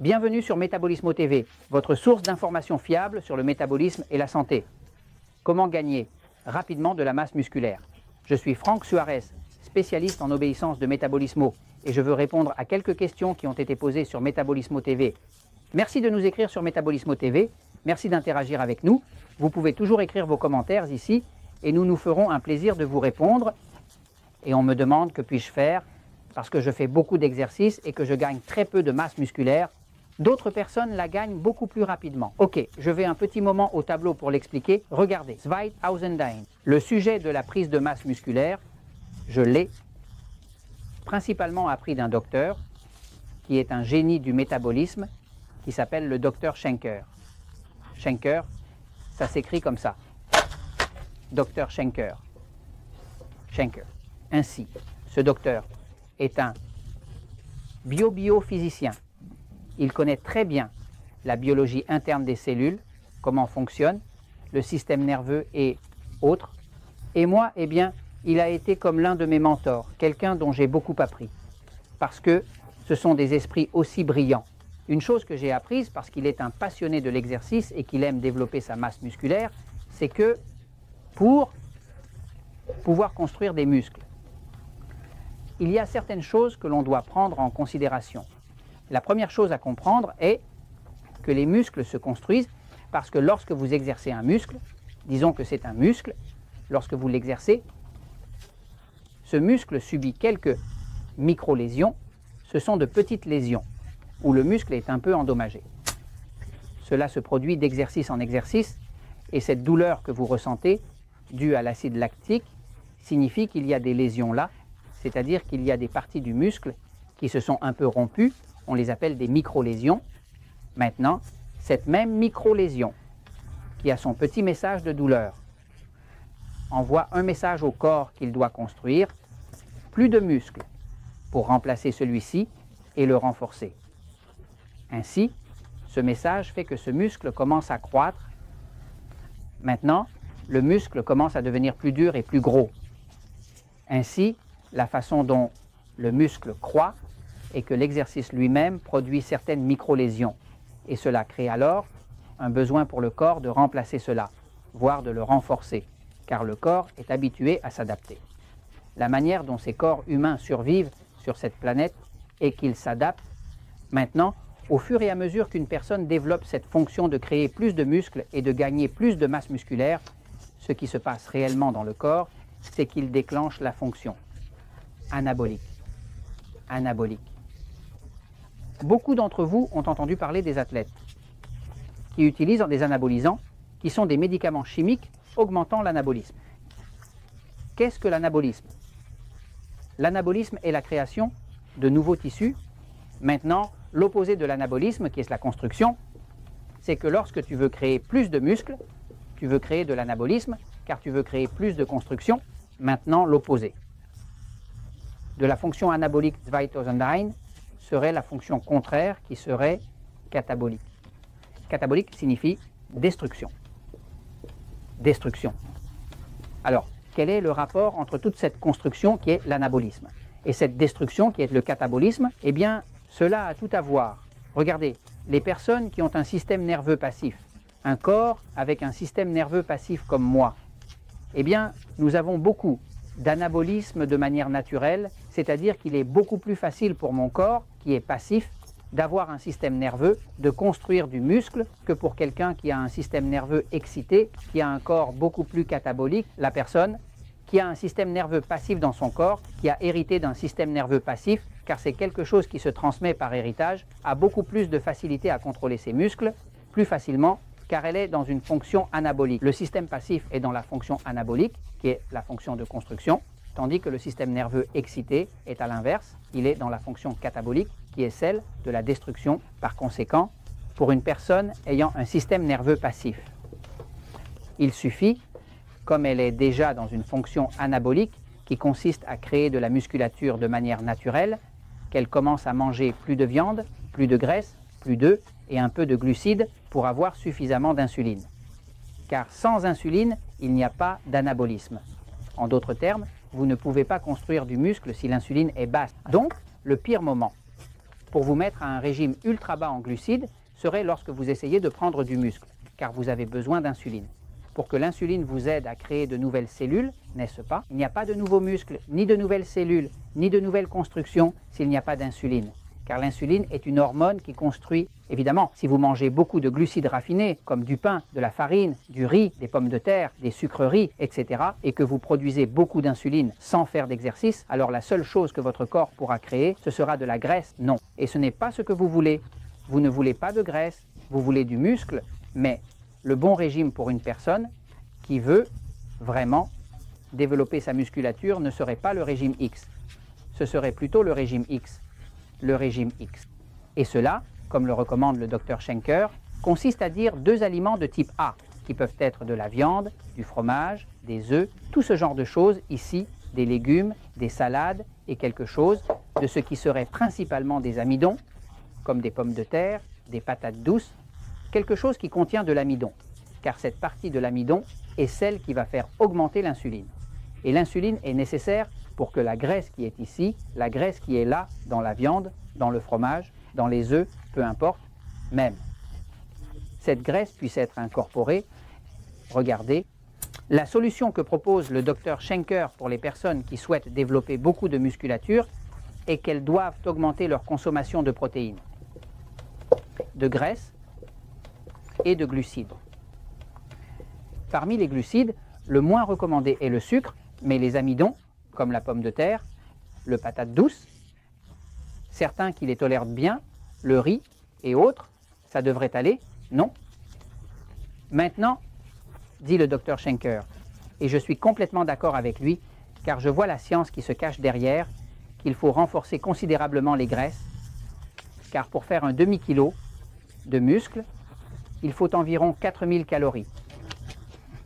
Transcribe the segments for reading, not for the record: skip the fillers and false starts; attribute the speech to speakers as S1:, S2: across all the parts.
S1: Bienvenue sur Métabolismo TV, votre source d'informations fiables sur le métabolisme et la santé. Comment gagner rapidement de la masse musculaire? Je suis Franck Suarez, spécialiste en obéissance de Métabolismo, et je veux répondre à quelques questions qui ont été posées sur Métabolismo TV. Merci de nous écrire sur Métabolismo TV, merci d'interagir avec nous. Vous pouvez toujours écrire vos commentaires ici, et nous nous ferons un plaisir de vous répondre. Et on me demande que puis-je faire, parce que je fais beaucoup d'exercices et que je gagne très peu de masse musculaire. D'autres personnes la gagnent beaucoup plus rapidement. Ok, je vais un petit moment au tableau pour l'expliquer. Regardez, Zweitausendijn. Le sujet de la prise de masse musculaire, je l'ai principalement appris d'un docteur qui est un génie du métabolisme qui s'appelle le docteur Schenker. Schenker, ça s'écrit comme ça. Docteur Schenker. Schenker. Ainsi, ce docteur est un biophysicien. Il connaît très bien la biologie interne des cellules, comment fonctionne, le système nerveux et autres. Et moi, eh bien, il a été comme l'un de mes mentors, quelqu'un dont j'ai beaucoup appris. Parce que ce sont des esprits aussi brillants. Une chose que j'ai apprise, parce qu'il est un passionné de l'exercice et qu'il aime développer sa masse musculaire, c'est que pour pouvoir construire des muscles, il y a certaines choses que l'on doit prendre en considération. La première chose à comprendre est que les muscles se construisent parce que lorsque vous exercez un muscle, disons que c'est un muscle, lorsque vous l'exercez, ce muscle subit quelques micro-lésions, ce sont de petites lésions où le muscle est un peu endommagé. Cela se produit d'exercice en exercice et cette douleur que vous ressentez, due à l'acide lactique, signifie qu'il y a des lésions là, c'est-à-dire qu'il y a des parties du muscle qui se sont un peu rompues. On les appelle des micro-lésions. Maintenant, cette même micro-lésion, qui a son petit message de douleur, envoie un message au corps qu'il doit construire, plus de muscles, pour remplacer celui-ci et le renforcer. Ainsi, ce message fait que ce muscle commence à croître. Maintenant, le muscle commence à devenir plus dur et plus gros. Ainsi, la façon dont le muscle croît et que l'exercice lui-même produit certaines micro-lésions. Et cela crée alors un besoin pour le corps de remplacer cela, voire de le renforcer, car le corps est habitué à s'adapter. La manière dont ces corps humains survivent sur cette planète est qu'ils s'adaptent. Maintenant, au fur et à mesure qu'une personne développe cette fonction de créer plus de muscles et de gagner plus de masse musculaire, ce qui se passe réellement dans le corps, c'est qu'il déclenche la fonction anabolique. Anabolique. Beaucoup d'entre vous ont entendu parler des athlètes qui utilisent des anabolisants, qui sont des médicaments chimiques augmentant l'anabolisme. Qu'est-ce que l'anabolisme? L'anabolisme est la création de nouveaux tissus. Maintenant, l'opposé de l'anabolisme, qui est la construction, c'est que lorsque tu veux créer plus de muscles, tu veux créer de l'anabolisme, car tu veux créer plus de construction. Maintenant, l'opposé de la fonction anabolique Zweitausendijn serait la fonction contraire qui serait catabolique. Catabolique signifie destruction. Destruction. Alors, quel est le rapport entre toute cette construction qui est l'anabolisme et cette destruction qui est le catabolisme? Eh bien, cela a tout à voir. Regardez, les personnes qui ont un système nerveux passif, un corps avec un système nerveux passif comme moi, eh bien, nous avons beaucoup d'anabolisme de manière naturelle, c'est-à-dire qu'il est beaucoup plus facile pour mon corps, qui est passif, d'avoir un système nerveux, de construire du muscle, que pour quelqu'un qui a un système nerveux excité, qui a un corps beaucoup plus catabolique, la personne qui a un système nerveux passif dans son corps, qui a hérité d'un système nerveux passif, car c'est quelque chose qui se transmet par héritage, a beaucoup plus de facilité à contrôler ses muscles, plus facilement, car elle est dans une fonction anabolique. Le système passif est dans la fonction anabolique, qui est la fonction de construction, tandis que le système nerveux excité est à l'inverse, il est dans la fonction catabolique, qui est celle de la destruction. Par conséquent, pour une personne ayant un système nerveux passif, il suffit, comme elle est déjà dans une fonction anabolique, qui consiste à créer de la musculature de manière naturelle, qu'elle commence à manger plus de viande, plus de graisse, plus d'œufs et un peu de glucides pour avoir suffisamment d'insuline. Car sans insuline, il n'y a pas d'anabolisme. En d'autres termes, vous ne pouvez pas construire du muscle si l'insuline est basse. Donc, le pire moment pour vous mettre à un régime ultra bas en glucides serait lorsque vous essayez de prendre du muscle, car vous avez besoin d'insuline. Pour que l'insuline vous aide à créer de nouvelles cellules, n'est-ce pas? Il n'y a pas de nouveaux muscles, ni de nouvelles cellules, ni de nouvelles constructions s'il n'y a pas d'insuline. Car l'insuline est une hormone qui construit, évidemment, si vous mangez beaucoup de glucides raffinés, comme du pain, de la farine, du riz, des pommes de terre, des sucreries, etc., et que vous produisez beaucoup d'insuline sans faire d'exercice, alors la seule chose que votre corps pourra créer, ce sera de la graisse. Non. Et ce n'est pas ce que vous voulez. Vous ne voulez pas de graisse, vous voulez du muscle, mais le bon régime pour une personne qui veut vraiment développer sa musculature ne serait pas le régime X. Ce serait plutôt le régime X. Le régime X. Et cela, comme le recommande le Dr Schenker, consiste à dire 2 aliments de type A, qui peuvent être de la viande, du fromage, des œufs, tout ce genre de choses ici, des légumes, des salades et quelque chose de ce qui serait principalement des amidons, comme des pommes de terre, des patates douces, quelque chose qui contient de l'amidon, car cette partie de l'amidon est celle qui va faire augmenter l'insuline. Et l'insuline est nécessaire pour que la graisse qui est ici, la graisse qui est là, dans la viande, dans le fromage, dans les œufs, peu importe, même, cette graisse puisse être incorporée. Regardez, la solution que propose le Dr Schenker pour les personnes qui souhaitent développer beaucoup de musculature est qu'elles doivent augmenter leur consommation de protéines, de graisse et de glucides. Parmi les glucides, le moins recommandé est le sucre, mais les amidons, comme la pomme de terre, le patate douce, certains qui les tolèrent bien, le riz et autres, ça devrait aller? Non. Maintenant, dit le Dr Schenker, et je suis complètement d'accord avec lui, car je vois la science qui se cache derrière, qu'il faut renforcer considérablement les graisses, car pour faire un demi-kilo de muscle, il faut environ 4000 calories.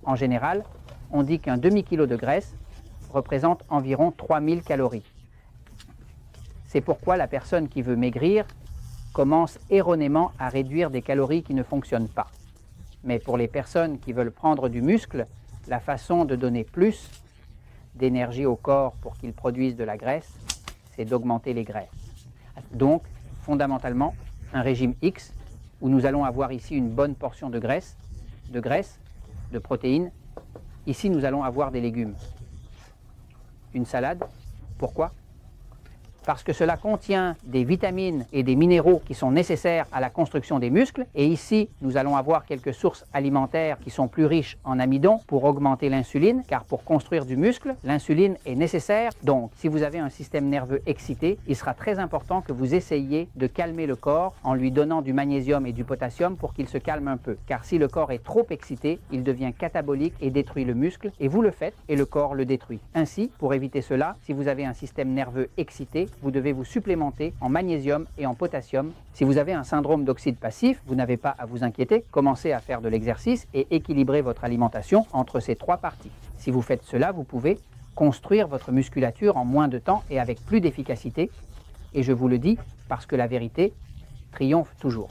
S1: En général, on dit qu'un demi-kilo de graisse représente environ 3000 calories. C'est pourquoi la personne qui veut maigrir commence erronément à réduire des calories qui ne fonctionnent pas. Mais pour les personnes qui veulent prendre du muscle, la façon de donner plus d'énergie au corps pour qu'il produise de la graisse, c'est d'augmenter les graisses. Donc, fondamentalement, un régime X, où nous allons avoir ici une bonne portion de graisse, de protéines. Ici, nous allons avoir des légumes. Une salade. Pourquoi? Parce que cela contient des vitamines et des minéraux qui sont nécessaires à la construction des muscles. Et ici, nous allons avoir quelques sources alimentaires qui sont plus riches en amidon pour augmenter l'insuline, car pour construire du muscle, l'insuline est nécessaire. Donc, si vous avez un système nerveux excité, il sera très important que vous essayiez de calmer le corps en lui donnant du magnésium et du potassium pour qu'il se calme un peu. Car si le corps est trop excité, il devient catabolique et détruit le muscle, et vous le faites et le corps le détruit. Ainsi, pour éviter cela, si vous avez un système nerveux excité, vous devez vous supplémenter en magnésium et en potassium. Si vous avez un syndrome d'oxyde passif, vous n'avez pas à vous inquiéter. Commencez à faire de l'exercice et équilibrez votre alimentation entre ces 3 parties. Si vous faites cela, vous pouvez construire votre musculature en moins de temps et avec plus d'efficacité. Et je vous le dis parce que la vérité triomphe toujours.